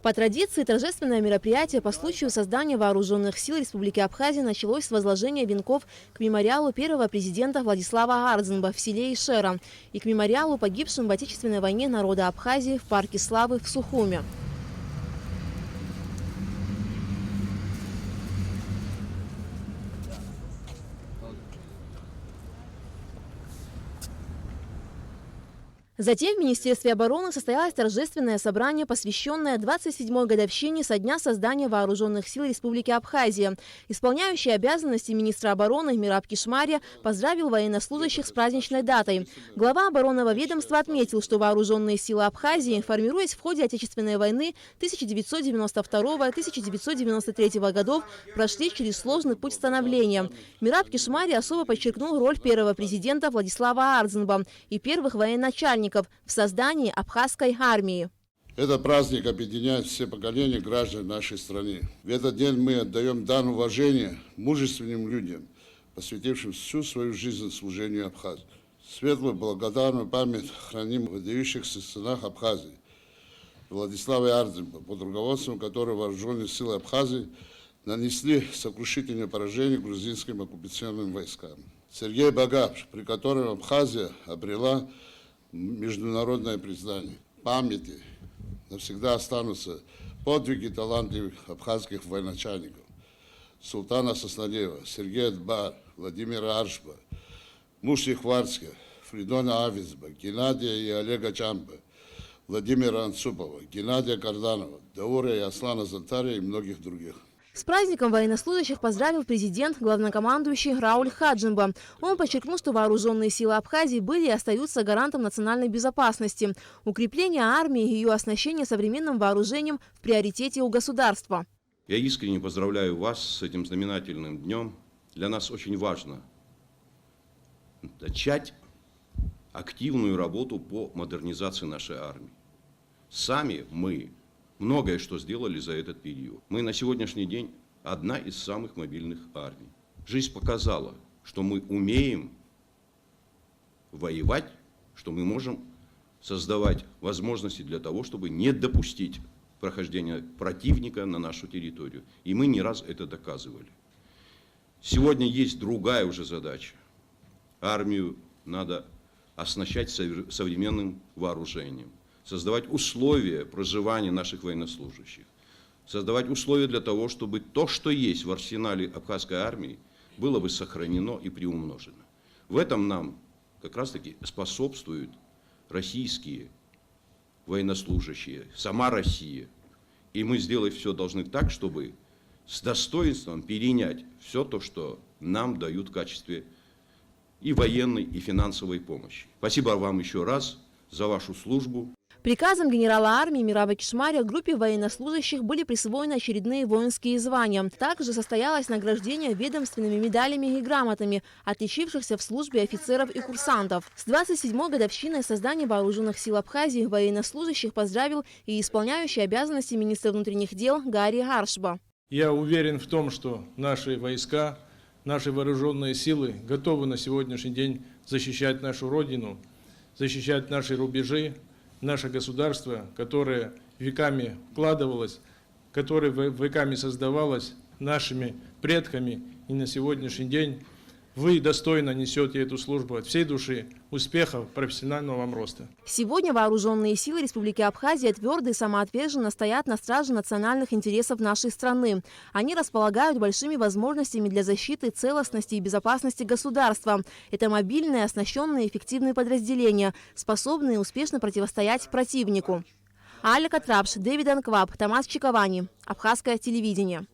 По традиции, торжественное мероприятие по случаю создания Вооруженных сил Республики Абхазия началось с возложения венков к мемориалу первого президента Владислава Ардзинба в селе Ишера и к мемориалу погибшим в Отечественной войне народа Абхазии в парке Славы в Сухуме. Затем в Министерстве обороны состоялось торжественное собрание, посвященное 27-й годовщине со дня создания Вооруженных сил Республики Абхазия. Исполняющий обязанности министра обороны Мираб Кишмария поздравил военнослужащих с праздничной датой. Глава оборонного ведомства отметил, что Вооруженные силы Абхазии, формируясь в ходе Отечественной войны 1992-1993 годов, прошли через сложный путь становления. Мираб Кишмария особо подчеркнул роль первого президента Владислава Ардзинба и первых военачальников в создании абхазской армии. Этот праздник объединяет все поколения граждан нашей страны. В этот день мы отдаем дан уважения мужественным людям, посвятившим всю свою жизнь служению Абхазии. Светлую благодарную память храним выдающихся сынах Абхазии Владислава Ардзинба, под руководством которого Вооруженные силы Абхазии нанесли сокрушительное поражение грузинским оккупационным войскам. Сергей Багапш, при котором Абхазия обрела международное признание. В памяти навсегда останутся подвиги талантливых абхазских военачальников: Султана Сосналева, Сергея Дбар, Владимира Аршба, Муши Хварцка, Фридона Авизба, Геннадия и Олега Чампа, Владимира Анцупова, Геннадия Карданова, Даура и Аслана Зантария и многих других. С праздником военнослужащих поздравил президент, главнокомандующий Рауль Хаджимба. Он подчеркнул, что Вооруженные силы Абхазии были и остаются гарантом национальной безопасности. Укрепление армии и ее оснащение современным вооружением в приоритете у государства. Я искренне поздравляю вас с этим знаменательным днем. Для нас очень важно начать активную работу по модернизации нашей армии. Сами мы многое что сделали за этот период. Мы на сегодняшний день одна из самых мобильных армий. Жизнь показала, что мы умеем воевать, что мы можем создавать возможности для того, чтобы не допустить прохождения противника на нашу территорию. И мы не раз это доказывали. Сегодня есть другая уже задача. Армию надо оснащать современным вооружением, создавать условия проживания наших военнослужащих, создавать условия для того, чтобы то, что есть в арсенале абхазской армии, было бы сохранено и приумножено. В этом нам как раз-таки способствуют российские военнослужащие, сама Россия. И мы сделать все должны так, чтобы с достоинством перенять все то, что нам дают в качестве и военной, и финансовой помощи. Спасибо вам еще раз за вашу службу. Приказом генерала армии Мираба Кишмария группе военнослужащих были присвоены очередные воинские звания. Также состоялось награждение ведомственными медалями и грамотами отличившихся в службе офицеров и курсантов. С 27-й годовщиной создания Вооруженных сил Абхазии военнослужащих поздравил и исполняющий обязанности министра внутренних дел Гарри Аршба. Я уверен в том, что наши войска, наши вооруженные силы готовы на сегодняшний день защищать нашу Родину, защищать наши рубежи, наше государство, которое веками вкладывалось, которое веками создавалось нашими предками. И на сегодняшний день вы достойно несете эту службу от всей души. Успехов, профессионального вам роста. Сегодня Вооруженные силы Республики Абхазия твердо и самоотверженно стоят на страже национальных интересов нашей страны. Они располагают большими возможностями для защиты целостности и безопасности государства. Это мобильные, оснащенные, эффективные подразделения, способные успешно противостоять противнику. Аля Катрапш, Дэвид Анкваб, Томас Чиковани. Абхазское телевидение.